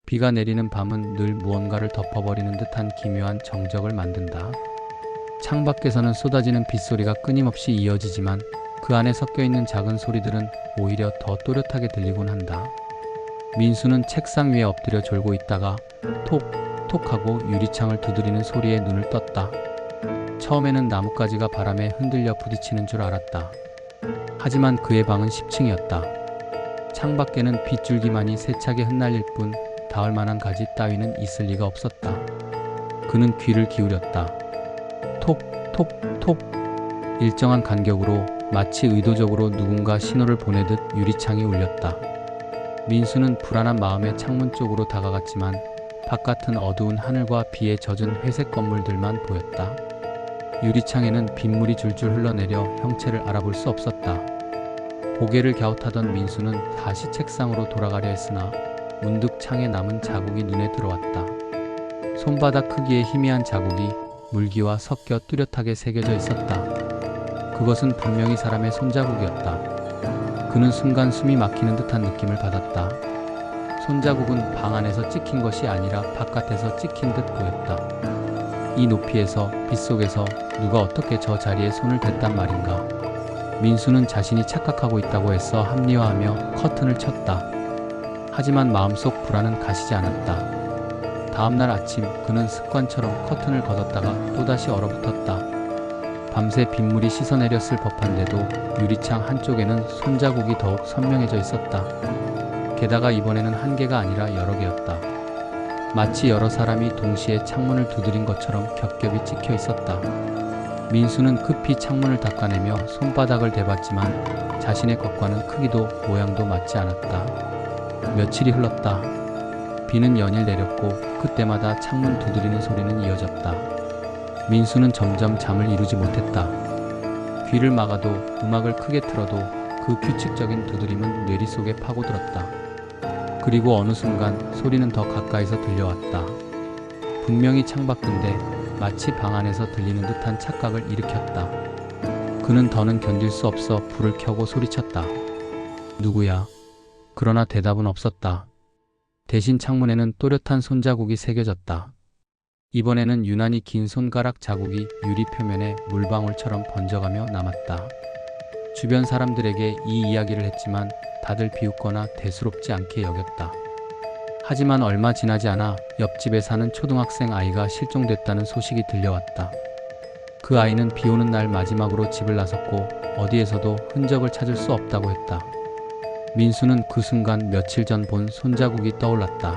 비가 내리는 밤은 늘 무언가를 덮어버리는 듯한 기묘한 정적을 만든다. 창밖에서는 쏟아지는 빗소리가 끊임없이 이어지지만 그 안에 섞여있는 작은 소리들은 오히려 더 또렷하게 들리곤 한다. 민수는 책상 위에 엎드려 졸고 있다가 톡 하고 유리창을 두드리는 소리에 눈을 떴다. 처음에는 나뭇가지가 바람에 흔들려 부딪히는 줄 알았다. 하지만 그의 방은 10층이었다. 창밖에는 빗줄기만이 세차게 흩날릴 뿐 닿을 만한 가지 따위는 있을 리가 없었다. 그는 귀를 기울였다. 톡 일정한 간격으로 마치 의도적으로 누군가 신호를 보내듯 유리창이 울렸다. 민수는 불안한 마음에 창문 쪽으로 다가갔지만 바깥은 어두운 하늘과 비에 젖은 회색 건물들만 보였다. 유리창에는 빗물이 줄줄 흘러내려 형체를 알아볼 수 없었다. 고개를 갸웃하던 민수는 다시 책상으로 돌아가려 했으나 문득 창에 남은 자국이 눈에 들어왔다. 손바닥 크기의 희미한 자국이 물기와 섞여 뚜렷하게 새겨져 있었다. 그것은 분명히 사람의 손자국이었다. 그는 순간 숨이 막히는 듯한 느낌을 받았다. 손자국은 방 안에서 찍힌 것이 아니라 바깥에서 찍힌 듯 보였다. 이 높이에서 빗속에서 누가 어떻게 저 자리에 손을 댔단 말인가. 민수는 자신이 착각하고 있다고 애써 합리화하며 커튼을 쳤다. 하지만 마음속 불안은 가시지 않았다. 다음날 아침 그는 습관처럼 커튼을 걷었다가 또다시 얼어붙었다. 밤새 빗물이 씻어내렸을 법한데도 유리창 한쪽에는 손자국이 더욱 선명해져 있었다. 게다가 이번에는 한 개가 아니라 여러 개였다. 마치 여러 사람이 동시에 창문을 두드린 것처럼 겹겹이 찍혀 있었다. 민수는 급히 창문을 닦아내며 손바닥을 대봤지만 자신의 것과는 크기도 모양도 맞지 않았다. 며칠이 흘렀다. 비는 연일 내렸고 그때마다 창문 두드리는 소리는 이어졌다. 민수는 점점 잠을 이루지 못했다. 귀를 막아도 음악을 크게 틀어도 그 규칙적인 두드림은 뇌리 속에 파고들었다. 그리고 어느 순간 소리는 더 가까이서 들려왔다. 분명히 창밖인데 마치 방 안에서 들리는 듯한 착각을 일으켰다. 그는 더는 견딜 수 없어 불을 켜고 소리쳤다. 누구야? 그러나 대답은 없었다. 대신 창문에는 또렷한 손자국이 새겨졌다. 이번에는 유난히 긴 손가락 자국이 유리 표면에 물방울처럼 번져가며 남았다. 주변 사람들에게 이 이야기를 했지만 다들 비웃거나 대수롭지 않게 여겼다. 하지만 얼마 지나지 않아 옆집에 사는 초등학생 아이가 실종됐다는 소식이 들려왔다. 그 아이는 비 오는 날 마지막으로 집을 나섰고 어디에서도 흔적을 찾을 수 없다고 했다. 민수는 그 순간 며칠 전 본 손자국이 떠올랐다.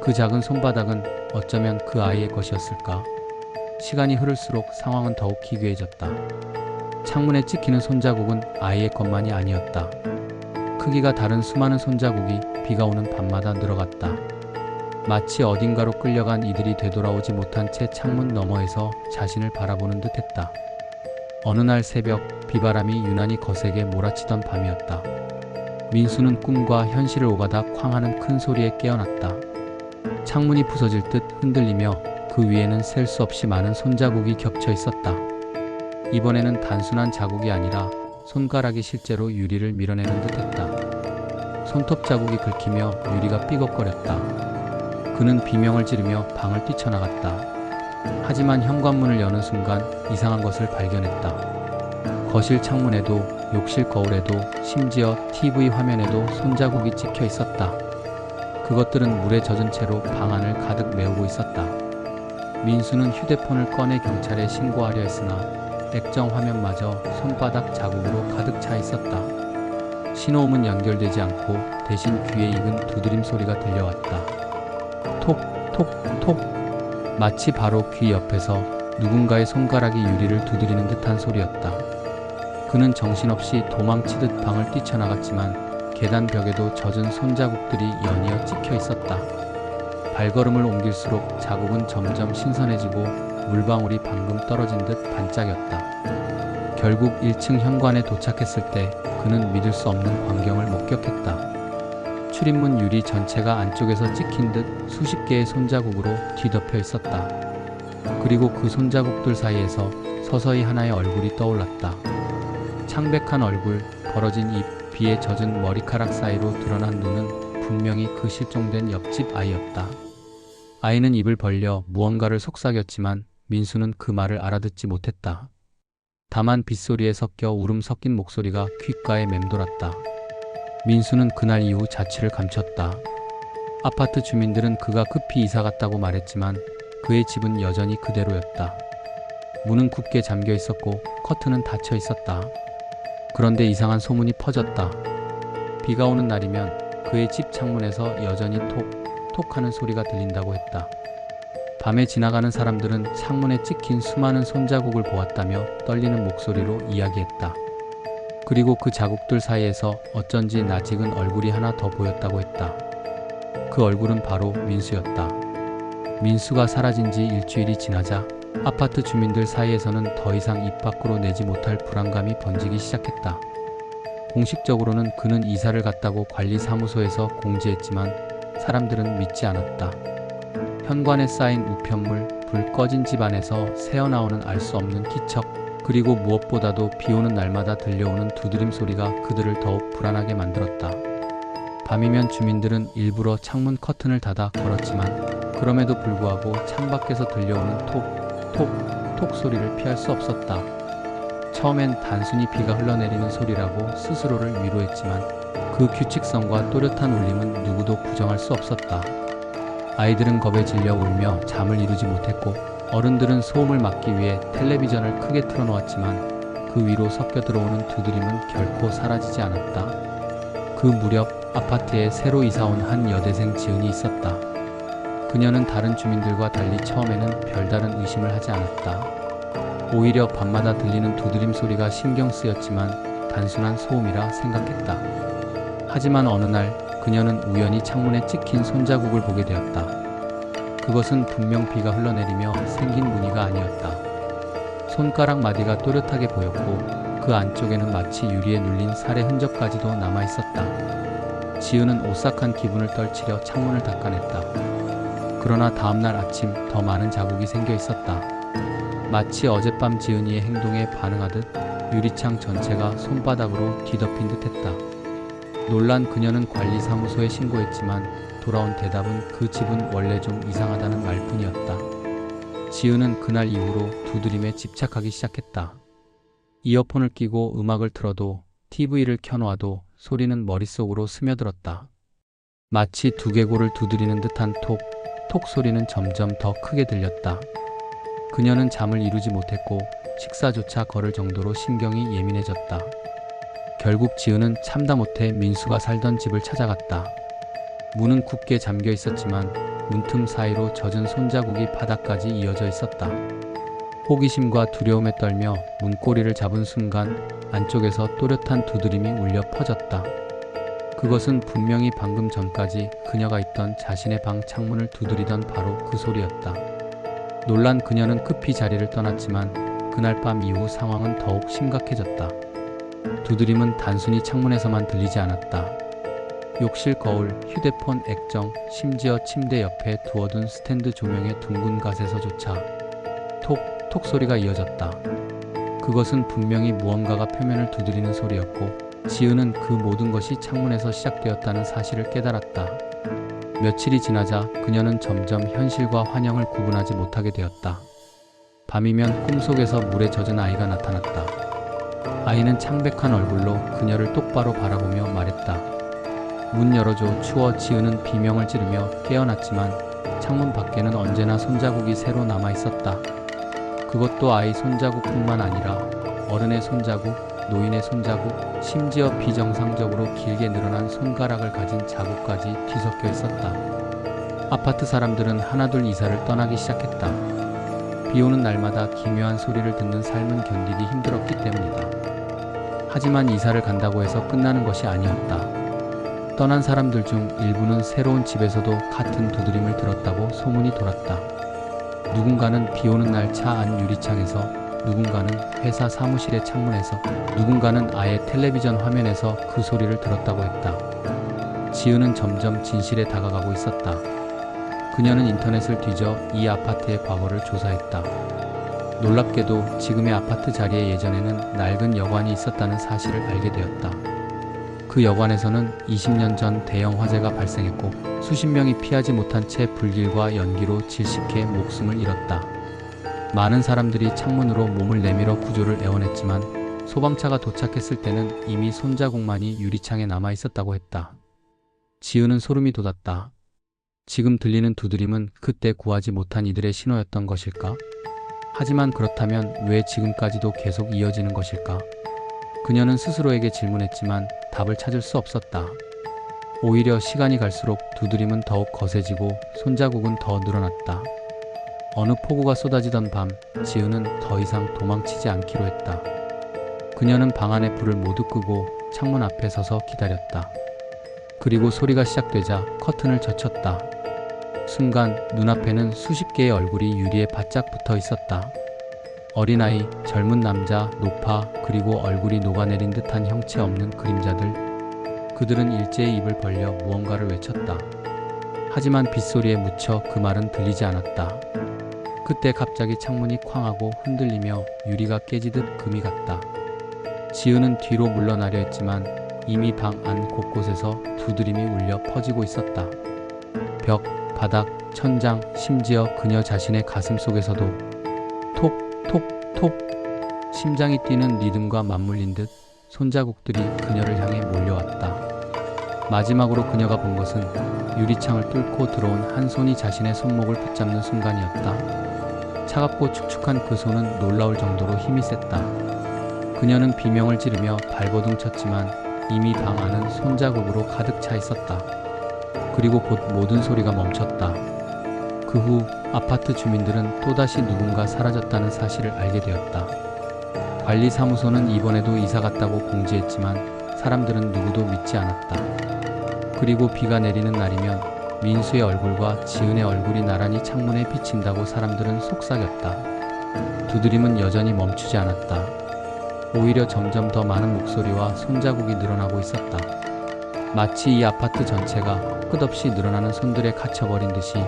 그 작은 손바닥은 어쩌면 그 아이의 것이었을까? 시간이 흐를수록 상황은 더욱 기괴해졌다. 창문에 찍히는 손자국은 아이의 것만이 아니었다. 크기가 다른 수많은 손자국이 비가 오는 밤마다 늘어갔다. 마치 어딘가로 끌려간 이들이 되돌아오지 못한 채 창문 너머에서 자신을 바라보는 듯했다. 어느 날 새벽 비바람이 유난히 거세게 몰아치던 밤이었다. 민수는 꿈과 현실을 오가다 쾅하는 큰 소리에 깨어났다. 창문이 부서질 듯 흔들리며 그 위에는 셀 수 없이 많은 손자국이 겹쳐 있었다. 이번에는 단순한 자국이 아니라 손가락이 실제로 유리를 밀어내는 듯했다. 손톱 자국이 긁히며 유리가 삐걱거렸다. 그는 비명을 지르며 방을 뛰쳐나갔다. 하지만 현관문을 여는 순간 이상한 것을 발견했다. 거실 창문에도 욕실 거울에도 심지어 TV 화면에도 손자국이 찍혀 있었다. 그것들은 물에 젖은 채로 방 안을 가득 메우고 있었다. 민수는 휴대폰을 꺼내 경찰에 신고하려 했으나 액정 화면마저 손바닥 자국으로 가득 차 있었다. 신호음은 연결되지 않고 대신 귀에 익은 두드림 소리가 들려왔다. 톡 마치 바로 귀 옆에서 누군가의 손가락이 유리를 두드리는 듯한 소리였다. 그는 정신없이 도망치듯 방을 뛰쳐나갔지만 계단 벽에도 젖은 손자국들이 연이어 찍혀 있었다. 발걸음을 옮길수록 자국은 점점 신선해지고 물방울이 방금 떨어진 듯 반짝였다. 결국 1층 현관에 도착했을 때 그는 믿을 수 없는 광경을 목격했다. 출입문 유리 전체가 안쪽에서 찍힌 듯 수십 개의 손자국으로 뒤덮여 있었다. 그리고 그 손자국들 사이에서 서서히 하나의 얼굴이 떠올랐다. 창백한 얼굴, 벌어진 입, 비에 젖은 머리카락 사이로 드러난 눈은 분명히 그 실종된 옆집 아이였다. 아이는 입을 벌려 무언가를 속삭였지만 민수는 그 말을 알아듣지 못했다. 다만 빗소리에 섞여 울음 섞인 목소리가 귓가에 맴돌았다. 민수는 그날 이후 자취를 감췄다. 아파트 주민들은 그가 급히 이사 갔다고 말했지만 그의 집은 여전히 그대로였다. 문은 굳게 잠겨 있었고 커튼은 닫혀 있었다. 그런데 이상한 소문이 퍼졌다. 비가 오는 날이면 그의 집 창문에서 여전히 톡톡 하는 소리가 들린다고 했다. 밤에 지나가는 사람들은 창문에 찍힌 수많은 손자국을 보았다며 떨리는 목소리로 이야기했다. 그리고 그 자국들 사이에서 어쩐지 낯익은 얼굴이 하나 더 보였다고 했다. 그 얼굴은 바로 민수였다. 민수가 사라진 지 일주일이 지나자 아파트 주민들 사이에서는 더 이상 입 밖으로 내지 못할 불안감이 번지기 시작했다. 공식적으로는 그는 이사를 갔다고 관리사무소에서 공지했지만 사람들은 믿지 않았다. 현관에 쌓인 우편물, 불 꺼진 집 안에서 새어나오는 알 수 없는 기척, 그리고 무엇보다도 비 오는 날마다 들려오는 두드림 소리가 그들을 더욱 불안하게 만들었다. 밤이면 주민들은 일부러 창문 커튼을 닫아 걸었지만 그럼에도 불구하고 창밖에서 들려오는 톡 소리를 피할 수 없었다. 처음엔 단순히 비가 흘러내리는 소리라고 스스로를 위로했지만 그 규칙성과 또렷한 울림은 누구도 부정할 수 없었다. 아이들은 겁에 질려 울며 잠을 이루지 못했고 어른들은 소음을 막기 위해 텔레비전을 크게 틀어놓았지만 그 위로 섞여 들어오는 두드림은 결코 사라지지 않았다. 그 무렵 아파트에 새로 이사온 한 여대생 지은이 있었다. 그녀는 다른 주민들과 달리 처음에는 별다른 의심을 하지 않았다. 오히려 밤마다 들리는 두드림 소리가 신경 쓰였지만 단순한 소음이라 생각했다. 하지만 어느 날 그녀는 우연히 창문에 찍힌 손자국을 보게 되었다. 그것은 분명 비가 흘러내리며 생긴 무늬가 아니었다. 손가락 마디가 또렷하게 보였고 그 안쪽에는 마치 유리에 눌린 살의 흔적까지도 남아있었다. 지은은 오싹한 기분을 떨치려 창문을 닦아냈다. 그러나 다음날 아침 더 많은 자국이 생겨 있었다. 마치 어젯밤 지은이의 행동에 반응하듯 유리창 전체가 손바닥으로 뒤덮인 듯했다. 놀란 그녀는 관리사무소에 신고했지만 돌아온 대답은 그 집은 원래 좀 이상하다는 말뿐이었다. 지은은 그날 이후로 두드림에 집착하기 시작했다. 이어폰을 끼고 음악을 틀어도 TV를 켜놓아도 소리는 머릿속으로 스며들었다. 마치 두개골을 두드리는 듯한 톡 소리는 점점 더 크게 들렸다. 그녀는 잠을 이루지 못했고 식사조차 거를 정도로 신경이 예민해졌다. 결국 지은은 참다 못해 민수가 살던 집을 찾아갔다. 문은 굳게 잠겨 있었지만 문틈 사이로 젖은 손자국이 바닥까지 이어져 있었다. 호기심과 두려움에 떨며 문고리를 잡은 순간 안쪽에서 또렷한 두드림이 울려 퍼졌다. 그것은 분명히 방금 전까지 그녀가 있던 자신의 방 창문을 두드리던 바로 그 소리였다. 놀란 그녀는 급히 자리를 떠났지만 그날 밤 이후 상황은 더욱 심각해졌다. 두드림은 단순히 창문에서만 들리지 않았다. 욕실 거울, 휴대폰 액정, 심지어 침대 옆에 두어둔 스탠드 조명의 둥근 갓에서조차 톡 소리가 이어졌다. 그것은 분명히 무언가가 표면을 두드리는 소리였고 지은은 그 모든 것이 창문에서 시작되었다는 사실을 깨달았다. 며칠이 지나자 그녀는 점점 현실과 환영을 구분하지 못하게 되었다. 밤이면 꿈속에서 물에 젖은 아이가 나타났다. 아이는 창백한 얼굴로 그녀를 똑바로 바라보며 말했다. 문 열어줘. 추워. 지은은 비명을 지르며 깨어났지만 창문 밖에는 언제나 손자국이 새로 남아있었다. 그것도 아이 손자국뿐만 아니라 어른의 손자국, 노인의 손자국, 심지어 비정상적으로 길게 늘어난 손가락을 가진 자국까지 뒤섞여 있었다. 아파트 사람들은 하나둘 이사를 떠나기 시작했다. 비 오는 날마다 기묘한 소리를 듣는 삶은 견디기 힘들었기 때문이다. 하지만 이사를 간다고 해서 끝나는 것이 아니었다. 떠난 사람들 중 일부는 새로운 집에서도 같은 두드림을 들었다고 소문이 돌았다. 누군가는 비 오는 날 차 안 유리창에서, 누군가는 회사 사무실의 창문에서, 누군가는 아예 텔레비전 화면에서 그 소리를 들었다고 했다. 지은은 점점 진실에 다가가고 있었다. 그녀는 인터넷을 뒤져 이 아파트의 과거를 조사했다. 놀랍게도 지금의 아파트 자리에 예전에는 낡은 여관이 있었다는 사실을 알게 되었다. 그 여관에서는 20년 전 대형 화재가 발생했고 수십 명이 피하지 못한 채 불길과 연기로 질식해 목숨을 잃었다. 많은 사람들이 창문으로 몸을 내밀어 구조를 애원했지만 소방차가 도착했을 때는 이미 손자국만이 유리창에 남아 있었다고 했다. 지은은 소름이 돋았다. 지금 들리는 두드림은 그때 구하지 못한 이들의 신호였던 것일까? 하지만 그렇다면 왜 지금까지도 계속 이어지는 것일까? 그녀는 스스로에게 질문했지만 답을 찾을 수 없었다. 오히려 시간이 갈수록 두드림은 더욱 거세지고 손자국은 더 늘어났다. 어느 폭우가 쏟아지던 밤, 지은은 더 이상 도망치지 않기로 했다. 그녀는 방 안의 불을 모두 끄고 창문 앞에 서서 기다렸다. 그리고 소리가 시작되자 커튼을 젖혔다. 순간 눈앞에는 수십 개의 얼굴이 유리에 바짝 붙어 있었다. 어린아이, 젊은 남자, 노파, 그리고 얼굴이 녹아내린 듯한 형체 없는 그림자들. 그들은 일제히 입을 벌려 무언가를 외쳤다. 하지만 빗소리에 묻혀 그 말은 들리지 않았다. 그때 갑자기 창문이 쾅 하고 흔들리며 유리가 깨지듯 금이 갔다. 지은은 뒤로 물러나려 했지만 이미 방 안 곳곳에서 두드림이 울려 퍼지고 있었다. 벽, 바닥, 천장, 심지어 그녀 자신의 가슴 속에서도 톡, 톡, 톡. 심장이 뛰는 리듬과 맞물린 듯 손자국들이 그녀를 향해 몰려왔다. 마지막으로 그녀가 본 것은 유리창을 뚫고 들어온 한 손이 자신의 손목을 붙잡는 순간이었다. 차갑고 축축한 그 손은 놀라울 정도로 힘이 셌다. 그녀는 비명을 지르며 발버둥 쳤지만 이미 방 안은 손자국으로 가득 차 있었다. 그리고 곧 모든 소리가 멈췄다. 그 후 아파트 주민들은 또다시 누군가 사라졌다는 사실을 알게 되었다. 관리사무소는 이번에도 이사 갔다고 공지했지만 사람들은 누구도 믿지 않았다. 그리고 비가 내리는 날이면 민수의 얼굴과 지은의 얼굴이 나란히 창문에 비친다고 사람들은 속삭였다. 두드림은 여전히 멈추지 않았다. 오히려 점점 더 많은 목소리와 손자국이 늘어나고 있었다. 마치 이 아파트 전체가 끝없이 늘어나는 손들에 갇혀버린 듯이.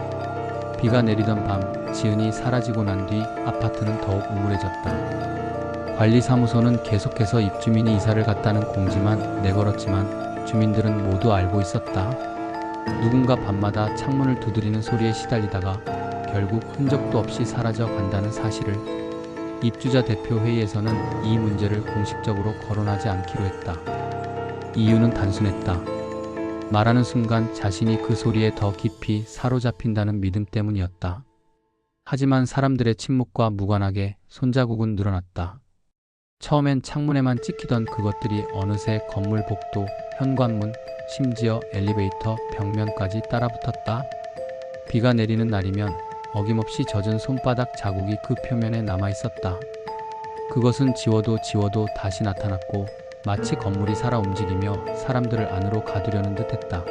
비가 내리던 밤, 지은이 사라지고 난 뒤 아파트는 더욱 우울해졌다. 관리사무소는 계속해서 입주민이 이사를 갔다는 공지만 내걸었지만 주민들은 모두 알고 있었다. 누군가 밤마다 창문을 두드리는 소리에 시달리다가 결국 흔적도 없이 사라져 간다는 사실을. 입주자 대표 회의에서는 이 문제를 공식적으로 거론하지 않기로 했다. 이유는 단순했다. 말하는 순간 자신이 그 소리에 더 깊이 사로잡힌다는 믿음 때문이었다. 하지만 사람들의 침묵과 무관하게 손자국은 늘어났다. 처음엔 창문에만 찍히던 그것들이 어느새 건물 복도, 현관문, 심지어 엘리베이터 벽면까지 따라붙었다. 비가 내리는 날이면 어김없이 젖은 손바닥 자국이 그 표면에 남아있었다. 그것은 지워도 지워도 다시 나타났고 마치 건물이 살아 움직이며 사람들을 안으로 가두려는 듯 했다.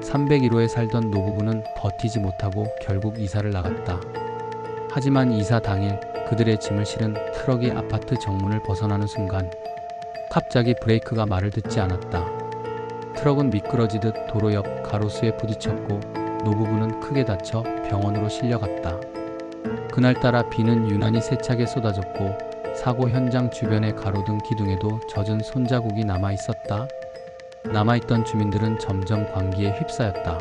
301호에 살던 노부부는 버티지 못하고 결국 이사를 나갔다. 하지만 이사 당일 그들의 짐을 실은 트럭이 아파트 정문을 벗어나는 순간 갑자기 브레이크가 말을 듣지 않았다. 트럭은 미끄러지듯 도로 옆 가로수에 부딪혔고 노부부는 크게 다쳐 병원으로 실려갔다. 그날따라 비는 유난히 세차게 쏟아졌고 사고 현장 주변의 가로등 기둥에도 젖은 손자국이 남아있었다. 남아있던 주민들은 점점 광기에 휩싸였다.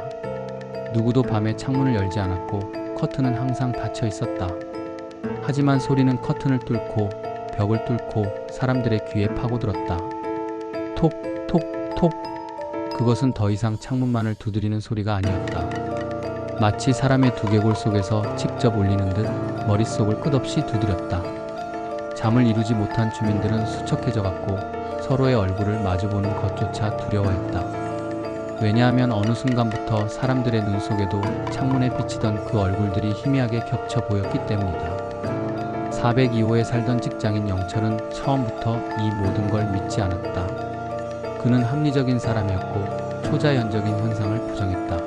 누구도 밤에 창문을 열지 않았고 커튼은 항상 닫혀 있었다. 하지만 소리는 커튼을 뚫고 벽을 뚫고 사람들의 귀에 파고들었다. 톡, 톡, 톡. 그것은 더 이상 창문만을 두드리는 소리가 아니었다. 마치 사람의 두개골 속에서 직접 울리는 듯 머릿속을 끝없이 두드렸다. 잠을 이루지 못한 주민들은 수척해져 갔고 서로의 얼굴을 마주보는 것조차 두려워했다. 왜냐하면 어느 순간부터 사람들의 눈 속에도 창문에 비치던 그 얼굴들이 희미하게 겹쳐 보였기 때문이다. 402호에 살던 직장인 영철은 처음부터 이 모든 걸 믿지 않았다. 그는 합리적인 사람이었고 초자연적인 현상을 부정했다.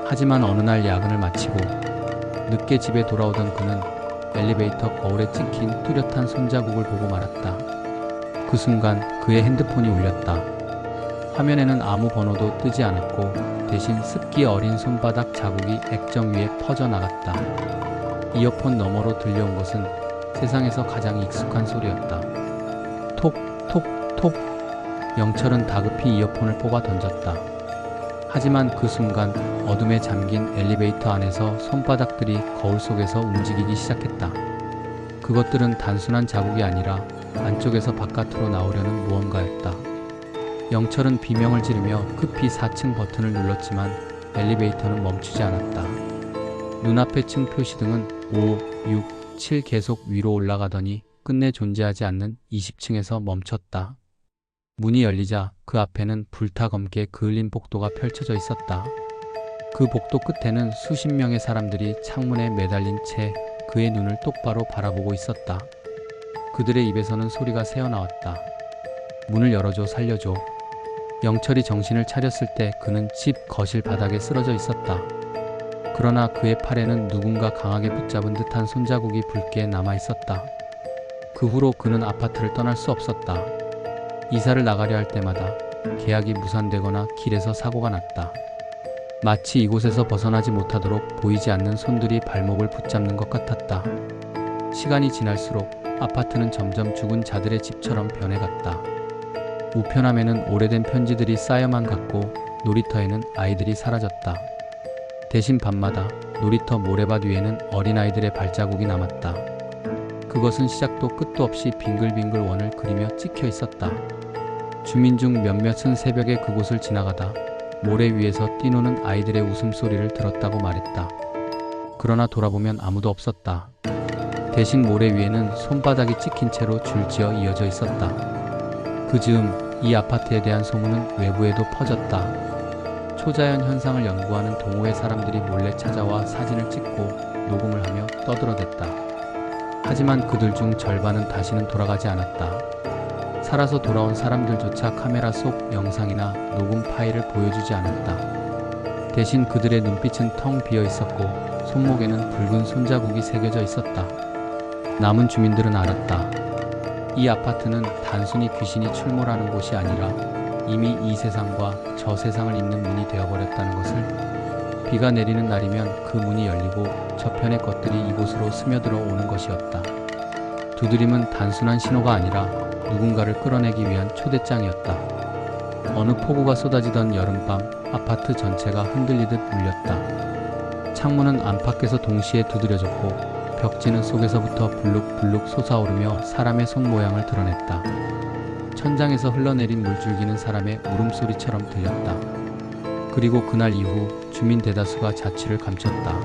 하지만 어느 날 야근을 마치고 늦게 집에 돌아오던 그는 엘리베이터 거울에 찍힌 뚜렷한 손자국을 보고 말았다. 그 순간 그의 핸드폰이 울렸다. 화면에는 아무 번호도 뜨지 않았고 대신 습기 어린 손바닥 자국이 액정 위에 퍼져나갔다. 이어폰 너머로 들려온 것은 세상에서 가장 익숙한 소리였다. 톡, 톡, 톡. 영철은 다급히 이어폰을 뽑아 던졌다. 하지만 그 순간 어둠에 잠긴 엘리베이터 안에서 손바닥들이 거울 속에서 움직이기 시작했다. 그것들은 단순한 자국이 아니라 안쪽에서 바깥으로 나오려는 무언가였다. 영철은 비명을 지르며 급히 4층 버튼을 눌렀지만 엘리베이터는 멈추지 않았다. 눈앞의 층 표시등은 5, 6, 7 계속 위로 올라가더니 끝내 존재하지 않는 20층에서 멈췄다. 문이 열리자 그 앞에는 불타검게 그을린 복도가 펼쳐져 있었다. 그 복도 끝에는 수십 명의 사람들이 창문에 매달린 채 그의 눈을 똑바로 바라보고 있었다. 그들의 입에서는 소리가 새어나왔다. 문을 열어줘, 살려줘. 영철이 정신을 차렸을 때 그는 집 거실 바닥에 쓰러져 있었다. 그러나 그의 팔에는 누군가 강하게 붙잡은 듯한 손자국이 붉게 남아 있었다. 그 후로 그는 아파트를 떠날 수 없었다. 이사를 나가려 할 때마다 계약이 무산되거나 길에서 사고가 났다. 마치 이곳에서 벗어나지 못하도록 보이지 않는 손들이 발목을 붙잡는 것 같았다. 시간이 지날수록 아파트는 점점 죽은 자들의 집처럼 변해갔다. 우편함에는 오래된 편지들이 쌓여만 갔고 놀이터에는 아이들이 사라졌다. 대신 밤마다 놀이터 모래밭 위에는 어린아이들의 발자국이 남았다. 그것은 시작도 끝도 없이 빙글빙글 원을 그리며 찍혀 있었다. 주민 중 몇몇은 새벽에 그곳을 지나가다 모래 위에서 뛰노는 아이들의 웃음소리를 들었다고 말했다. 그러나 돌아보면 아무도 없었다. 대신 모래 위에는 손바닥이 찍힌 채로 줄지어 이어져 있었다. 그 즈음 이 아파트에 대한 소문은 외부에도 퍼졌다. 초자연 현상을 연구하는 동호회 사람들이 몰래 찾아와 사진을 찍고 녹음을 하며 떠들어댔다. 하지만 그들 중 절반은 다시는 돌아가지 않았다. 살아서 돌아온 사람들조차 카메라 속 영상이나 녹음 파일을 보여주지 않았다. 대신 그들의 눈빛은 텅 비어 있었고 손목에는 붉은 손자국이 새겨져 있었다. 남은 주민들은 알았다. 이 아파트는 단순히 귀신이 출몰하는 곳이 아니라 이미 이 세상과 저 세상을 잇는 문이 되어버렸다는 것을. 비가 내리는 날이면 그 문이 열리고 저편의 것들이 이곳으로 스며들어 오는 것이었다. 두드림은 단순한 신호가 아니라 누군가를 끌어내기 위한 초대장이었다. 어느 폭우가 쏟아지던 여름밤 아파트 전체가 흔들리듯 울렸다. 창문은 안팎에서 동시에 두드려졌고 벽지는 속에서부터 불룩불룩 솟아오르며 사람의 손 모양을 드러냈다. 천장에서 흘러내린 물줄기는 사람의 울음소리처럼 들렸다. 그리고 그날 이후 주민 대다수가 자취를 감췄다.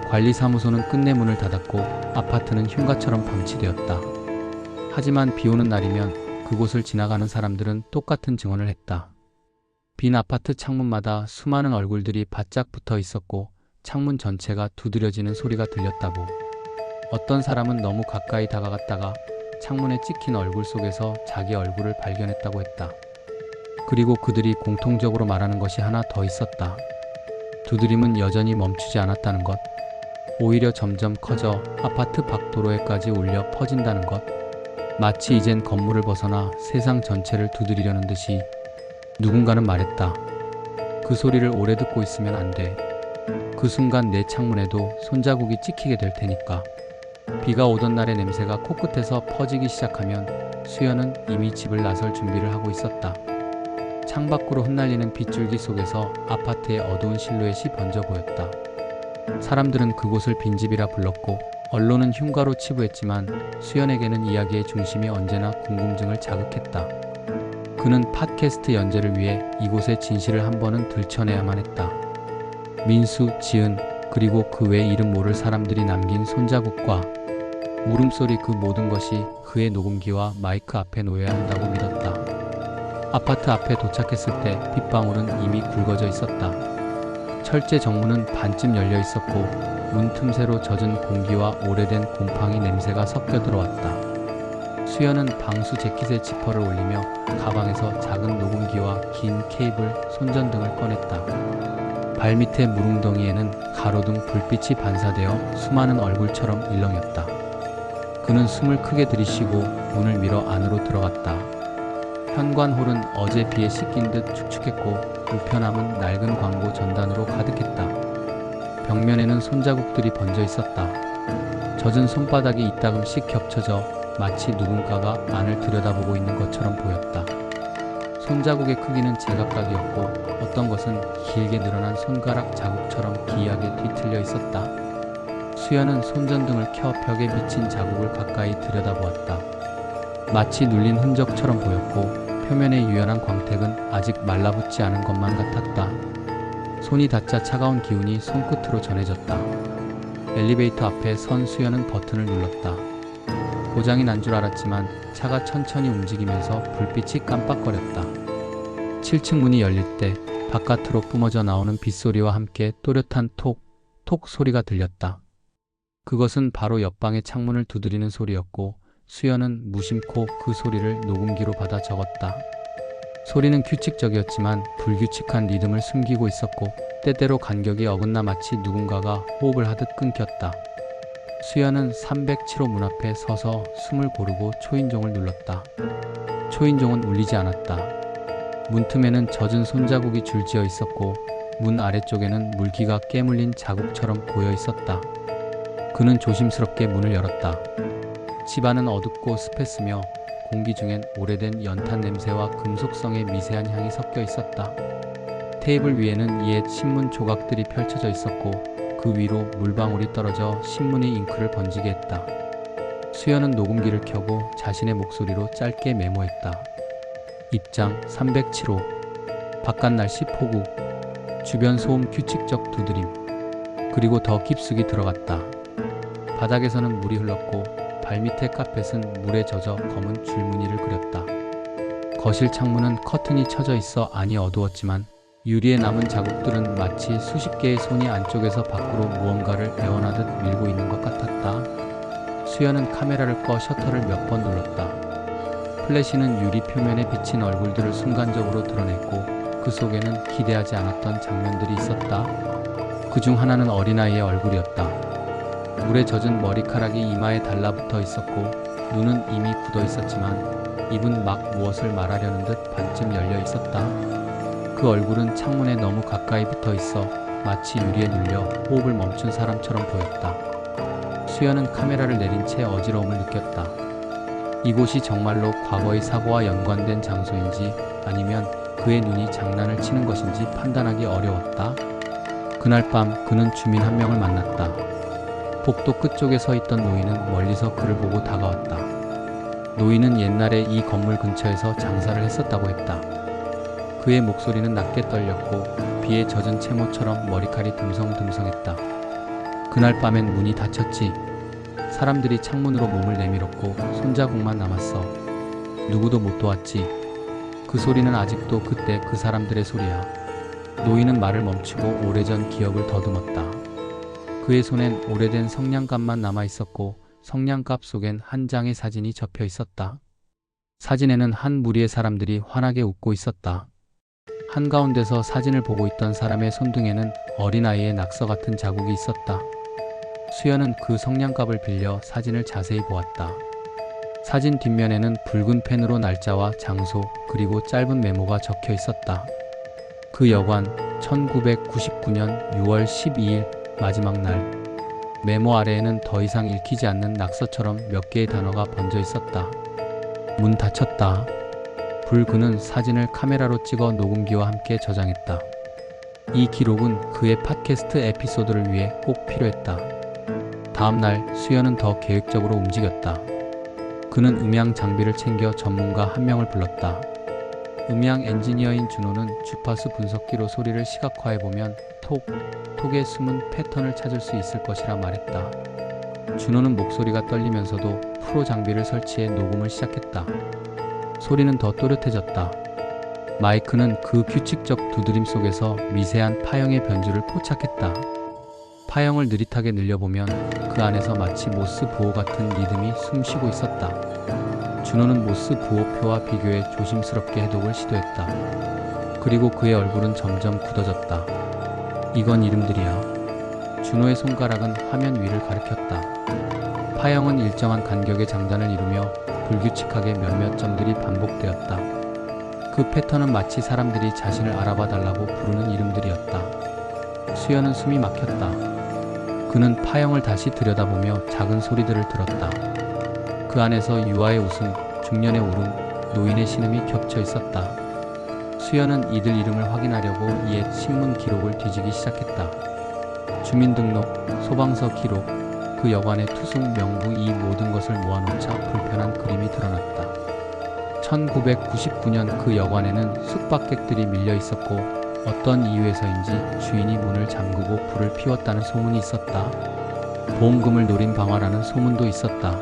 관리사무소는 끝내 문을 닫았고 아파트는 흉가처럼 방치되었다. 하지만 비 오는 날이면 그곳을 지나가는 사람들은 똑같은 증언을 했다. 빈 아파트 창문마다 수많은 얼굴들이 바짝 붙어 있었고 창문 전체가 두드려지는 소리가 들렸다고. 어떤 사람은 너무 가까이 다가갔다가 창문에 찍힌 얼굴 속에서 자기 얼굴을 발견했다고 했다. 그리고 그들이 공통적으로 말하는 것이 하나 더 있었다. 두드림은 여전히 멈추지 않았다는 것. 오히려 점점 커져 아파트 밖도로에까지 울려 퍼진다는 것. 마치 이젠 건물을 벗어나 세상 전체를 두드리려는 듯이. 누군가는 말했다. 그 소리를 오래 듣고 있으면 안 돼. 그 순간 내 창문에도 손자국이 찍히게 될 테니까. 비가 오던 날의 냄새가 코끝에서 퍼지기 시작하면 수연은 이미 집을 나설 준비를 하고 있었다. 창밖으로 흩날리는 빗줄기 속에서 아파트의 어두운 실루엣이 번져 보였다. 사람들은 그곳을 빈집이라 불렀고 언론은 흉가로 치부했지만 수연에게는 이야기의 중심이 언제나 궁금증을 자극했다. 그는 팟캐스트 연재를 위해 이곳의 진실을 한 번은 들춰내야만 했다. 민수, 지은, 그리고 그 외 이름 모를 사람들이 남긴 손자국과 울음소리, 그 모든 것이 그의 녹음기와 마이크 앞에 놓여야 한다고 믿었다. 아파트 앞에 도착했을 때 빗방울은 이미 굵어져 있었다. 철제 정문은 반쯤 열려 있었고 문 틈새로 젖은 공기와 오래된 곰팡이 냄새가 섞여 들어왔다. 수연은 방수 재킷에 지퍼를 올리며 가방에서 작은 녹음기와 긴 케이블, 손전등을 꺼냈다. 발밑의 물웅덩이에는 가로등 불빛이 반사되어 수많은 얼굴처럼 일렁였다. 그는 숨을 크게 들이쉬고 문을 밀어 안으로 들어갔다. 현관홀은 어제 비에 씻긴 듯 축축했고 우편함은 낡은 광고 전단으로 가득했다. 벽면에는 손자국들이 번져 있었다. 젖은 손바닥이 이따금씩 겹쳐져 마치 누군가가 안을 들여다보고 있는 것처럼 보였다. 손자국의 크기는 제각각이었고 어떤 것은 길게 늘어난 손가락 자국처럼 기이하게 뒤틀려 있었다. 수연은 손전등을 켜 벽에 비친 자국을 가까이 들여다보았다. 마치 눌린 흔적처럼 보였고 표면의 유연한 광택은 아직 말라붙지 않은 것만 같았다. 손이 닿자 차가운 기운이 손끝으로 전해졌다. 엘리베이터 앞에 선 수연은 버튼을 눌렀다. 고장이 난 줄 알았지만 차가 천천히 움직이면서 불빛이 깜빡거렸다. 7층 문이 열릴 때 바깥으로 뿜어져 나오는 빗소리와 함께 또렷한 톡, 톡 소리가 들렸다. 그것은 바로 옆방의 창문을 두드리는 소리였고 수연은 무심코 그 소리를 녹음기로 받아 적었다. 소리는 규칙적이었지만 불규칙한 리듬을 숨기고 있었고 때때로 간격이 어긋나 마치 누군가가 호흡을 하듯 끊겼다. 수연은 307호 문 앞에 서서 숨을 고르고 초인종을 눌렀다. 초인종은 울리지 않았다. 문틈에는 젖은 손자국이 줄지어 있었고 문 아래쪽에는 물기가 깨물린 자국처럼 고여 있었다. 그는 조심스럽게 문을 열었다. 집안은 어둡고 습했으며 공기 중엔 오래된 연탄 냄새와 금속성의 미세한 향이 섞여 있었다. 테이블 위에는 옛 신문 조각들이 펼쳐져 있었고 그 위로 물방울이 떨어져 신문의 잉크를 번지게 했다. 수연은 녹음기를 켜고 자신의 목소리로 짧게 메모했다. 입장 307호. 바깥 날씨 폭우. 주변 소음 규칙적 두드림. 그리고 더 깊숙이 들어갔다. 바닥에서는 물이 흘렀고 발밑의 카펫은 물에 젖어 검은 줄무늬를 그렸다. 거실 창문은 커튼이 쳐져 있어 안이 어두웠지만 유리에 남은 자국들은 마치 수십 개의 손이 안쪽에서 밖으로 무언가를 애원하듯 밀고 있는 것 같았다. 수연은 카메라를 꺼 셔터를 몇 번 눌렀다. 플래시는 유리 표면에 비친 얼굴들을 순간적으로 드러냈고 그 속에는 기대하지 않았던 장면들이 있었다. 그중 하나는 어린아이의 얼굴이었다. 물에 젖은 머리카락이 이마에 달라붙어 있었고 눈은 이미 굳어 있었지만 입은 막 무엇을 말하려는 듯 반쯤 열려 있었다. 그 얼굴은 창문에 너무 가까이 붙어 있어 마치 유리에 눌려 호흡을 멈춘 사람처럼 보였다. 수연은 카메라를 내린 채 어지러움을 느꼈다. 이곳이 정말로 과거의 사고와 연관된 장소인지 아니면 그의 눈이 장난을 치는 것인지 판단하기 어려웠다. 그날 밤 그는 주민 한 명을 만났다. 복도 끝쪽에 서 있던 노인은 멀리서 그를 보고 다가왔다. 노인은 옛날에 이 건물 근처에서 장사를 했었다고 했다. 그의 목소리는 낮게 떨렸고 비에 젖은 채모처럼 머리칼이 듬성듬성했다. 그날 밤엔 문이 닫혔지. 사람들이 창문으로 몸을 내밀었고 손자국만 남았어. 누구도 못 도왔지. 그 소리는 아직도 그때 그 사람들의 소리야. 노인은 말을 멈추고 오래전 기억을 더듬었다. 그의 손엔 오래된 성냥갑만 남아 있었고 성냥갑 속엔 한 장의 사진이 접혀 있었다. 사진에는 한 무리의 사람들이 환하게 웃고 있었다. 한가운데서 사진을 보고 있던 사람의 손등에는 어린아이의 낙서 같은 자국이 있었다. 수연은 그 성냥갑을 빌려 사진을 자세히 보았다. 사진 뒷면에는 붉은 펜으로 날짜와 장소 그리고 짧은 메모가 적혀 있었다. 그 여관 1999년 6월 12일 마지막 날. 메모 아래에는 더 이상 읽히지 않는 낙서처럼 몇 개의 단어가 번져 있었다. 문 닫혔다. 불그는 사진을 카메라로 찍어 녹음기와 함께 저장했다. 이 기록은 그의 팟캐스트 에피소드를 위해 꼭 필요했다. 다음 날 수연은 더 계획적으로 움직였다. 그는 음향 장비를 챙겨 전문가 한 명을 불렀다. 음향 엔지니어인 준호는 주파수 분석기로 소리를 시각화해보면 톡의 숨은 패턴을 찾을 수 있을 것이라 말했다. 준호는 목소리가 떨리면서도 프로 장비를 설치해 녹음을 시작했다. 소리는 더 또렷해졌다. 마이크는 그 규칙적 두드림 속에서 미세한 파형의 변주를 포착했다. 파형을 느릿하게 늘려보면 그 안에서 마치 모스 부호 같은 리듬이 숨쉬고 있었다. 준호는 모스 부호표와 비교해 조심스럽게 해독을 시도했다. 그리고 그의 얼굴은 점점 굳어졌다. 이건 이름들이야. 준호의 손가락은 화면 위를 가리켰다. 파형은 일정한 간격의 장단을 이루며 불규칙하게 몇몇 점들이 반복되었다. 그 패턴은 마치 사람들이 자신을 알아봐 달라고 부르는 이름들이었다. 수연은 숨이 막혔다. 그는 파형을 다시 들여다보며 작은 소리들을 들었다. 그 안에서 유아의 웃음, 중년의 울음, 노인의 신음이 겹쳐 있었다. 수연은 이들 이름을 확인하려고 옛 신문 기록을 뒤지기 시작했다. 주민등록, 소방서 기록, 그 여관의 투숙 명부 이 모든 것을 모아놓자 불편한 그림이 드러났다. 1999년 그 여관에는 숙박객들이 밀려 있었고 어떤 이유에서인지 주인이 문을 잠그고 불을 피웠다는 소문이 있었다. 보험금을 노린 방화라는 소문도 있었다.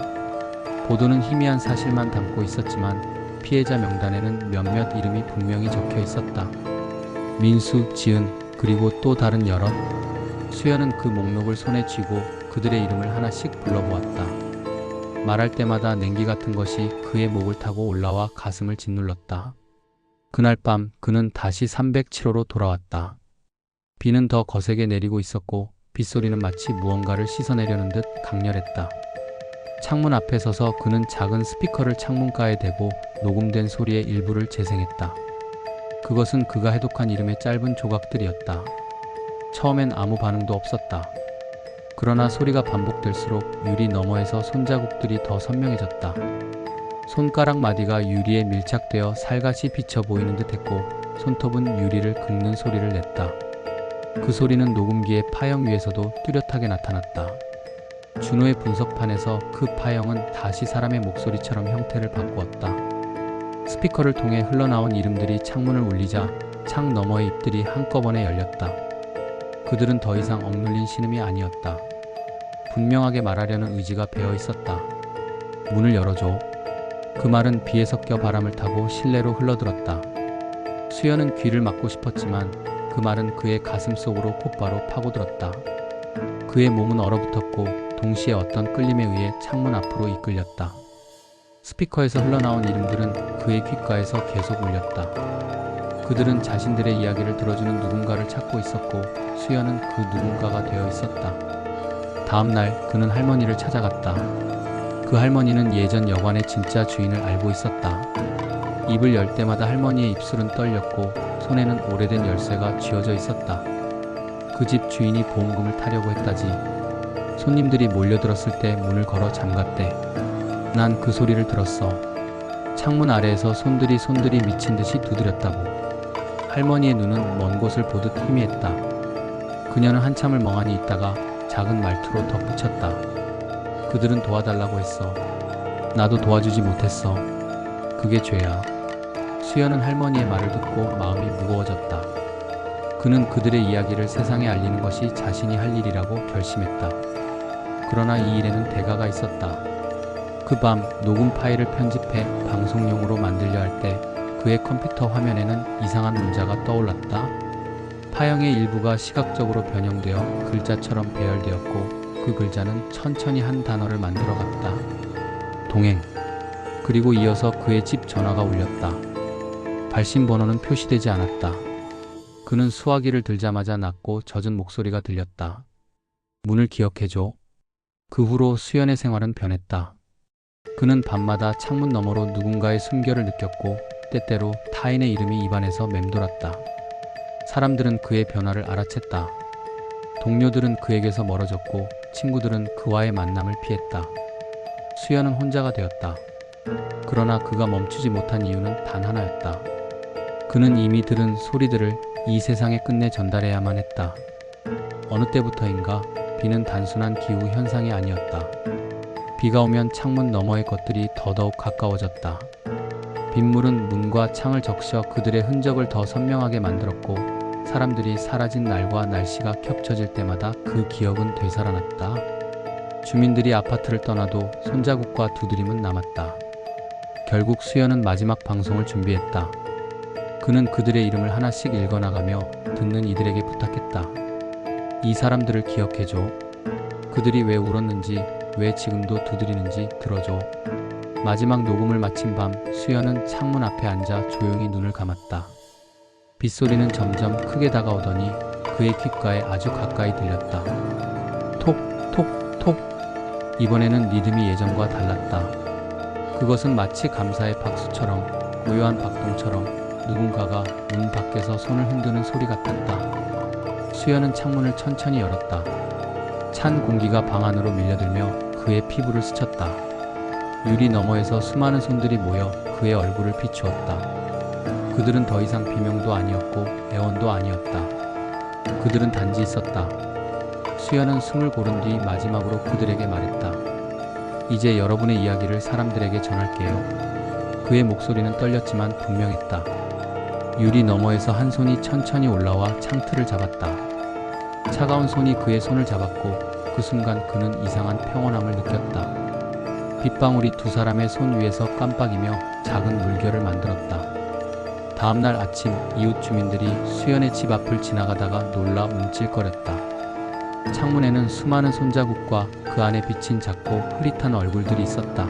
보도는 희미한 사실만 담고 있었지만 피해자 명단에는 몇몇 이름이 분명히 적혀 있었다. 민수, 지은, 그리고 또 다른 여럿. 수연은 그 목록을 손에 쥐고 그들의 이름을 하나씩 불러보았다. 말할 때마다 냉기 같은 것이 그의 목을 타고 올라와 가슴을 짓눌렀다. 그날 밤 그는 다시 307호로 돌아왔다. 비는 더 거세게 내리고 있었고 빗소리는 마치 무언가를 씻어내려는 듯 강렬했다. 창문 앞에 서서 그는 작은 스피커를 창문가에 대고 녹음된 소리의 일부를 재생했다. 그것은 그가 해독한 이름의 짧은 조각들이었다. 처음엔 아무 반응도 없었다. 그러나 소리가 반복될수록 유리 너머에서 손자국들이 더 선명해졌다. 손가락 마디가 유리에 밀착되어 살같이 비쳐 보이는 듯 했고 손톱은 유리를 긁는 소리를 냈다. 그 소리는 녹음기의 파형 위에서도 뚜렷하게 나타났다. 준호의 분석판에서 그 파형은 다시 사람의 목소리처럼 형태를 바꾸었다. 스피커를 통해 흘러나온 이름들이 창문을 울리자 창 너머의 입들이 한꺼번에 열렸다. 그들은 더 이상 억눌린 신음이 아니었다. 분명하게 말하려는 의지가 배어 있었다. 문을 열어줘. 그 말은 비에 섞여 바람을 타고 실내로 흘러들었다. 수연은 귀를 막고 싶었지만 그 말은 그의 가슴 속으로 곧바로 파고들었다. 그의 몸은 얼어붙었고 동시에 어떤 끌림에 의해 창문 앞으로 이끌렸다. 스피커에서 흘러나온 이름들은 그의 귓가에서 계속 울렸다. 그들은 자신들의 이야기를 들어주는 누군가를 찾고 있었고 수연은 그 누군가가 되어 있었다. 다음 날 그는 할머니를 찾아갔다. 그 할머니는 예전 여관의 진짜 주인을 알고 있었다. 입을 열 때마다 할머니의 입술은 떨렸고 손에는 오래된 열쇠가 쥐어져 있었다. 그 집 주인이 보험금을 타려고 했다지. 손님들이 몰려들었을 때 문을 걸어 잠갔대. 난 그 소리를 들었어. 창문 아래에서 손들이 미친 듯이 두드렸다고. 할머니의 눈은 먼 곳을 보듯 희미했다. 그녀는 한참을 멍하니 있다가 작은 말투로 덧붙였다. 그들은 도와달라고 했어. 나도 도와주지 못했어. 그게 죄야. 수연은 할머니의 말을 듣고 마음이 무거워졌다. 그는 그들의 이야기를 세상에 알리는 것이 자신이 할 일이라고 결심했다. 그러나 이 일에는 대가가 있었다. 그 밤 녹음 파일을 편집해 방송용으로 만들려 할 때 그의 컴퓨터 화면에는 이상한 문자가 떠올랐다. 파형의 일부가 시각적으로 변형되어 글자처럼 배열되었고 그 글자는 천천히 한 단어를 만들어갔다. 동행. 그리고 이어서 그의 집 전화가 울렸다. 발신 번호는 표시되지 않았다. 그는 수화기를 들자마자 낮고 젖은 목소리가 들렸다. 문을 기억해줘. 그 후로 수연의 생활은 변했다. 그는 밤마다 창문 너머로 누군가의 숨결을 느꼈고 때때로 타인의 이름이 입안에서 맴돌았다. 사람들은 그의 변화를 알아챘다. 동료들은 그에게서 멀어졌고 친구들은 그와의 만남을 피했다. 수연은 혼자가 되었다. 그러나 그가 멈추지 못한 이유는 단 하나였다. 그는 이미 들은 소리들을 이 세상에 끝내 전달해야만 했다. 어느 때부터인가 비는 단순한 기후 현상이 아니었다. 비가 오면 창문 너머의 것들이 더더욱 가까워졌다. 빗물은 문과 창을 적셔 그들의 흔적을 더 선명하게 만들었고 사람들이 사라진 날과 날씨가 겹쳐질 때마다 그 기억은 되살아났다. 주민들이 아파트를 떠나도 손자국과 두드림은 남았다. 결국 수연은 마지막 방송을 준비했다. 그는 그들의 이름을 하나씩 읽어나가며 듣는 이들에게 부탁했다. 이 사람들을 기억해줘. 그들이 왜 울었는지, 왜 지금도 두드리는지 들어줘. 마지막 녹음을 마친 밤 수연은 창문 앞에 앉아 조용히 눈을 감았다. 빗소리는 점점 크게 다가오더니 그의 귓가에 아주 가까이 들렸다. 톡, 톡, 톡. 이번에는 리듬이 예전과 달랐다. 그것은 마치 감사의 박수처럼, 고요한 박동처럼 누군가가 문 밖에서 손을 흔드는 소리 같았다. 수연은 창문을 천천히 열었다. 찬 공기가 방 안으로 밀려들며 그의 피부를 스쳤다. 유리 너머에서 수많은 손들이 모여 그의 얼굴을 비추었다. 그들은 더 이상 비명도 아니었고 애원도 아니었다. 그들은 단지 있었다. 수연은 숨을 고른 뒤 마지막으로 그들에게 말했다. 이제 여러분의 이야기를 사람들에게 전할게요. 그의 목소리는 떨렸지만 분명했다. 유리 너머에서 한 손이 천천히 올라와 창틀을 잡았다. 차가운 손이 그의 손을 잡았고 그 순간 그는 이상한 평온함을 느꼈다. 빗방울이 두 사람의 손 위에서 깜빡이며 작은 물결을 만들었다. 다음날 아침 이웃 주민들이 수연의 집 앞을 지나가다가 놀라 움찔거렸다. 창문에는 수많은 손자국과 그 안에 비친 작고 흐릿한 얼굴들이 있었다.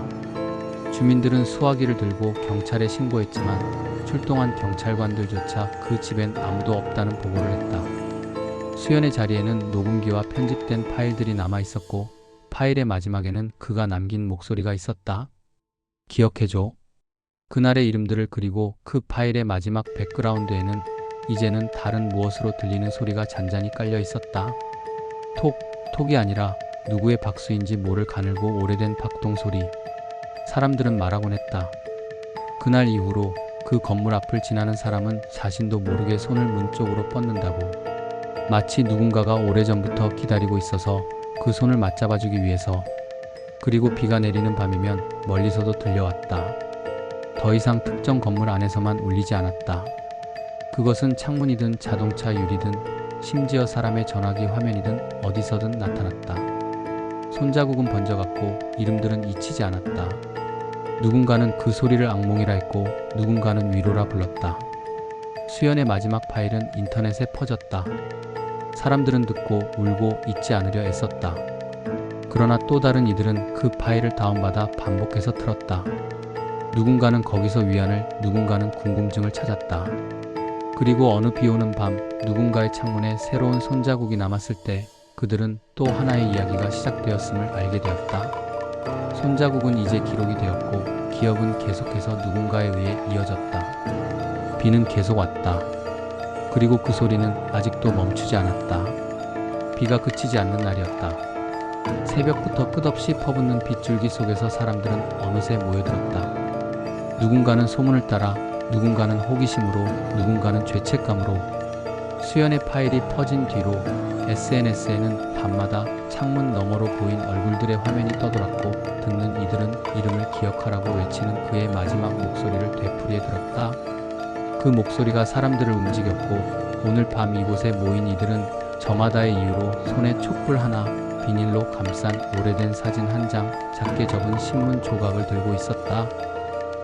주민들은 수화기를 들고 경찰에 신고했지만 출동한 경찰관들조차 그 집엔 아무도 없다는 보고를 했다. 수연의 자리에는 녹음기와 편집된 파일들이 남아 있었고 파일의 마지막에는 그가 남긴 목소리가 있었다. 기억해줘. 그날의 이름들을 그리고 그 파일의 마지막 백그라운드에는 이제는 다른 무엇으로 들리는 소리가 잔잔히 깔려 있었다. 톡, 톡이 아니라 누구의 박수인지 모를 가늘고 오래된 박동 소리. 사람들은 말하곤 했다. 그날 이후로 그 건물 앞을 지나는 사람은 자신도 모르게 손을 문 쪽으로 뻗는다고. 마치 누군가가 오래전부터 기다리고 있어서 그 손을 맞잡아주기 위해서. 그리고 비가 내리는 밤이면 멀리서도 들려왔다. 더 이상 특정 건물 안에서만 울리지 않았다. 그것은 창문이든 자동차 유리든 심지어 사람의 전화기 화면이든 어디서든 나타났다. 손자국은 번져갔고 이름들은 잊히지 않았다. 누군가는 그 소리를 악몽이라 했고 누군가는 위로라 불렀다. 수연의 마지막 파일은 인터넷에 퍼졌다. 사람들은 듣고 울고 잊지 않으려 애썼다. 그러나 또 다른 이들은 그 파일을 다운받아 반복해서 틀었다. 누군가는 거기서 위안을, 누군가는 궁금증을 찾았다. 그리고 어느 비오는 밤 누군가의 창문에 새로운 손자국이 남았을 때 그들은 또 하나의 이야기가 시작되었음을 알게 되었다. 손자국은 이제 기록이 되었고 기억은 계속해서 누군가에 의해 이어졌다. 비는 계속 왔다. 그리고 그 소리는 아직도 멈추지 않았다. 비가 그치지 않는 날이었다. 새벽부터 끝없이 퍼붓는 빗줄기 속에서 사람들은 어느새 모여들었다. 누군가는 소문을 따라, 누군가는 호기심으로, 누군가는 죄책감으로. 수연의 파일이 퍼진 뒤로 SNS에는 밤마다 창문 너머로 보인 얼굴들의 화면이 떠돌았고 듣는 이들은 이름을 기억하라고 외치는 그의 마지막 목소리를 되풀이해 들었다. 그 목소리가 사람들을 움직였고 오늘 밤 이곳에 모인 이들은 저마다의 이유로 손에 촛불 하나, 비닐로 감싼 오래된 사진 한 장, 작게 접은 신문 조각을 들고 있었다.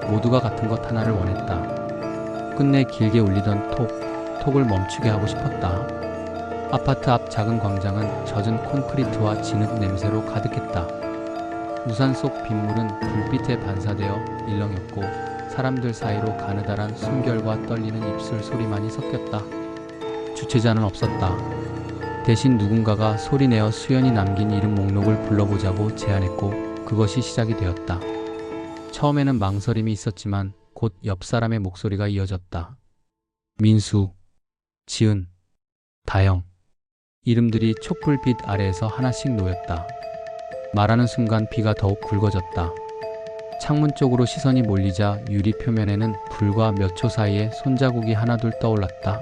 모두가 같은 것 하나를 원했다. 끝내 길게 울리던 톡을 멈추게 하고 싶었다. 아파트 앞 작은 광장은 젖은 콘크리트와 진흙 냄새로 가득했다. 우산 속 빗물은 불빛에 반사되어 일렁였고 사람들 사이로 가느다란 숨결과 떨리는 입술 소리만이 섞였다. 주최자는 없었다. 대신 누군가가 소리내어 수연이 남긴 이름 목록을 불러보자고 제안했고 그것이 시작이 되었다. 처음에는 망설임이 있었지만 곧 옆 사람의 목소리가 이어졌다. 민수, 지은, 다영. 이름들이 촛불빛 아래에서 하나씩 놓였다. 말하는 순간 비가 더욱 굵어졌다. 창문 쪽으로 시선이 몰리자 유리 표면에는 불과 몇 초 사이에 손자국이 하나둘 떠올랐다.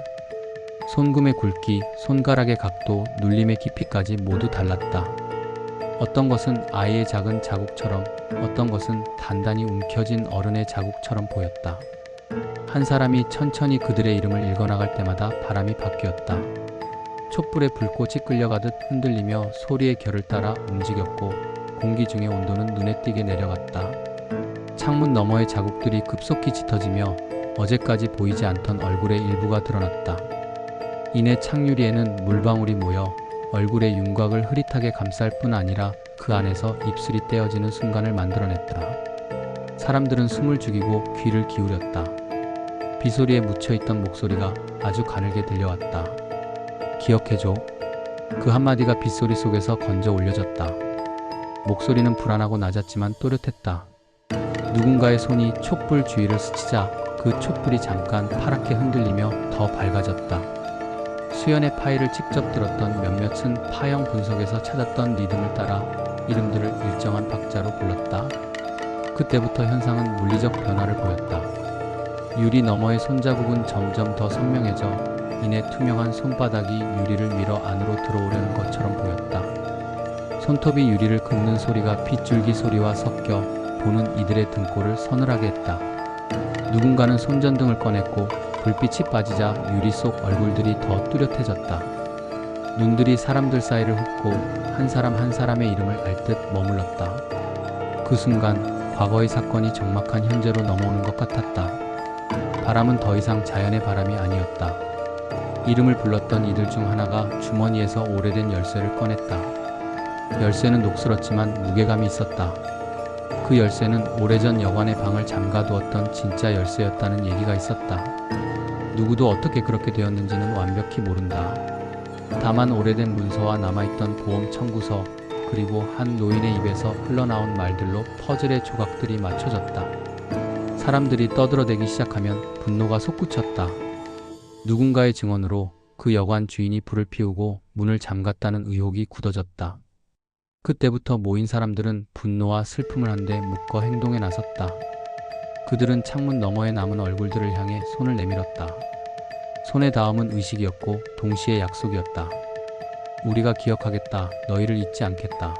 손금의 굵기, 손가락의 각도, 눌림의 깊이까지 모두 달랐다. 어떤 것은 아이의 작은 자국처럼, 어떤 것은 단단히 움켜진 어른의 자국처럼 보였다. 한 사람이 천천히 그들의 이름을 읽어나갈 때마다 바람이 바뀌었다. 촛불에 불꽃이 끌려가듯 흔들리며 소리의 결을 따라 움직였고 공기 중의 온도는 눈에 띄게 내려갔다. 창문 너머의 자국들이 급속히 짙어지며 어제까지 보이지 않던 얼굴의 일부가 드러났다. 이내 창유리에는 물방울이 모여 얼굴의 윤곽을 흐릿하게 감쌀 뿐 아니라 그 안에서 입술이 떼어지는 순간을 만들어냈다. 사람들은 숨을 죽이고 귀를 기울였다. 비소리에 묻혀있던 목소리가 아주 가늘게 들려왔다. 기억해줘. 그 한마디가 빗소리 속에서 건져 올려졌다. 목소리는 불안하고 낮았지만 또렷했다. 누군가의 손이 촛불 주위를 스치자 그 촛불이 잠깐 파랗게 흔들리며 더 밝아졌다. 수연의 파일을 직접 들었던 몇몇은 파형 분석에서 찾았던 리듬을 따라 이름들을 일정한 박자로 불렀다. 그때부터 현상은 물리적 변화를 보였다. 유리 너머의 손자국은 점점 더 선명해져 이내 투명한 손바닥이 유리를 밀어 안으로 들어오려는 것처럼 보였다. 손톱이 유리를 긁는 소리가 빗줄기 소리와 섞여 보는 이들의 등골을 서늘하게 했다. 누군가는 손전등을 꺼냈고 불빛이 빠지자 유리 속 얼굴들이 더 뚜렷해졌다. 눈들이 사람들 사이를 훑고 한 사람 한 사람의 이름을 알 듯 머물렀다. 그 순간 과거의 사건이 적막한 현재로 넘어오는 것 같았다. 바람은 더 이상 자연의 바람이 아니었다. 이름을 불렀던 이들 중 하나가 주머니에서 오래된 열쇠를 꺼냈다. 열쇠는 녹슬었지만 무게감이 있었다. 그 열쇠는 오래전 여관의 방을 잠가두었던 진짜 열쇠였다는 얘기가 있었다. 누구도 어떻게 그렇게 되었는지는 완벽히 모른다. 다만 오래된 문서와 남아있던 보험 청구서, 그리고 한 노인의 입에서 흘러나온 말들로 퍼즐의 조각들이 맞춰졌다. 사람들이 떠들어대기 시작하면 분노가 솟구쳤다. 누군가의 증언으로 그 여관 주인이 불을 피우고 문을 잠갔다는 의혹이 굳어졌다. 그때부터 모인 사람들은 분노와 슬픔을 한데 묶어 행동에 나섰다. 그들은 창문 너머에 남은 얼굴들을 향해 손을 내밀었다. 손의 닿음은 의식이었고 동시에 약속이었다. 우리가 기억하겠다. 너희를 잊지 않겠다.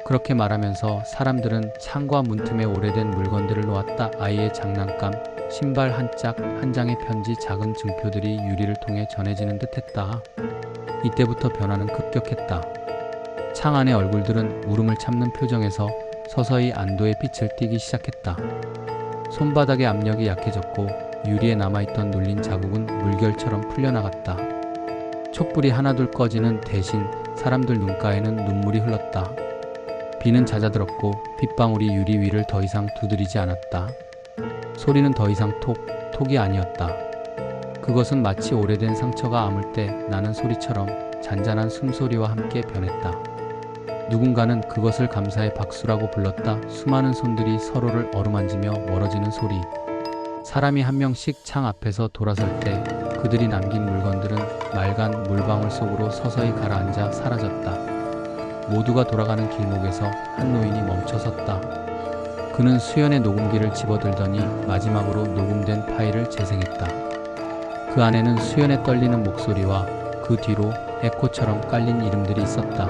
그렇게 말하면서 사람들은 창과 문틈에 오래된 물건들을 놓았다. 아이의 장난감, 신발 한 짝, 한 장의 편지, 작은 증표들이 유리를 통해 전해지는 듯했다. 이때부터 변화는 급격했다. 창 안의 얼굴들은 울음을 참는 표정에서 서서히 안도의 빛을 띠기 시작했다. 손바닥의 압력이 약해졌고 유리에 남아있던 눌린 자국은 물결처럼 풀려나갔다. 촛불이 하나둘 꺼지는 대신 사람들 눈가에는 눈물이 흘렀다. 비는 잦아들었고 빗방울이 유리 위를 더 이상 두드리지 않았다. 소리는 더 이상 톡이 아니었다. 그것은 마치 오래된 상처가 아물 때 나는 소리처럼 잔잔한 숨소리와 함께 변했다. 누군가는 그것을 감사의 박수라고 불렀다. 수많은 손들이 서로를 어루만지며 멀어지는 소리. 사람이 한 명씩 창 앞에서 돌아설 때 그들이 남긴 물건들은 맑은 물방울 속으로 서서히 가라앉아 사라졌다. 모두가 돌아가는 길목에서 한 노인이 멈춰섰다. 그는 수연의 녹음기를 집어들더니 마지막으로 녹음된 파일을 재생했다. 그 안에는 수연의 떨리는 목소리와 그 뒤로 에코처럼 깔린 이름들이 있었다.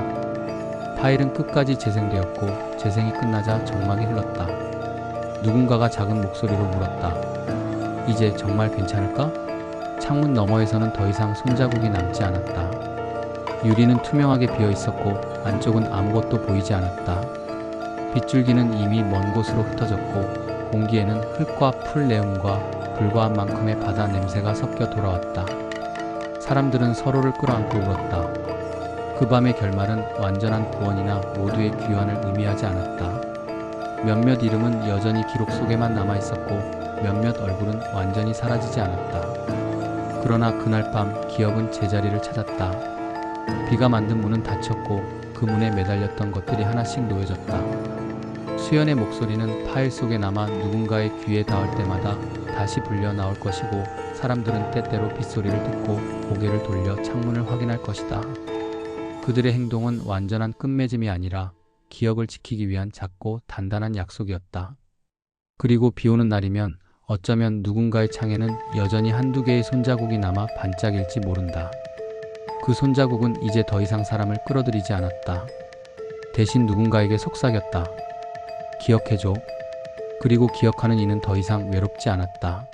파일은 끝까지 재생되었고 재생이 끝나자 정막이 흘렀다. 누군가가 작은 목소리로 물었다. 이제 정말 괜찮을까? 창문 너머에서는 더 이상 손자국이 남지 않았다. 유리는 투명하게 비어 있었고 안쪽은 아무것도 보이지 않았다. 빗줄기는 이미 먼 곳으로 흩어졌고 공기에는 흙과 풀 내음과 불과한 만큼의 바다 냄새가 섞여 돌아왔다. 사람들은 서로를 끌어안고 울었다. 그 밤의 결말은 완전한 구원이나 모두의 귀환을 의미하지 않았다. 몇몇 이름은 여전히 기록 속에만 남아있었고 몇몇 얼굴은 완전히 사라지지 않았다. 그러나 그날 밤 기억은 제자리를 찾았다. 비가 만든 문은 닫혔고 그 문에 매달렸던 것들이 하나씩 놓여졌다. 수연의 목소리는 파일 속에 남아 누군가의 귀에 닿을 때마다 다시 불려 나올 것이고 사람들은 때때로 빗소리를 듣고 고개를 돌려 창문을 확인할 것이다. 그들의 행동은 완전한 끝맺음이 아니라 기억을 지키기 위한 작고 단단한 약속이었다. 그리고 비 오는 날이면 어쩌면 누군가의 창에는 여전히 한두 개의 손자국이 남아 반짝일지 모른다. 그 손자국은 이제 더 이상 사람을 끌어들이지 않았다. 대신 누군가에게 속삭였다. 기억해줘. 그리고 기억하는 이는 더 이상 외롭지 않았다.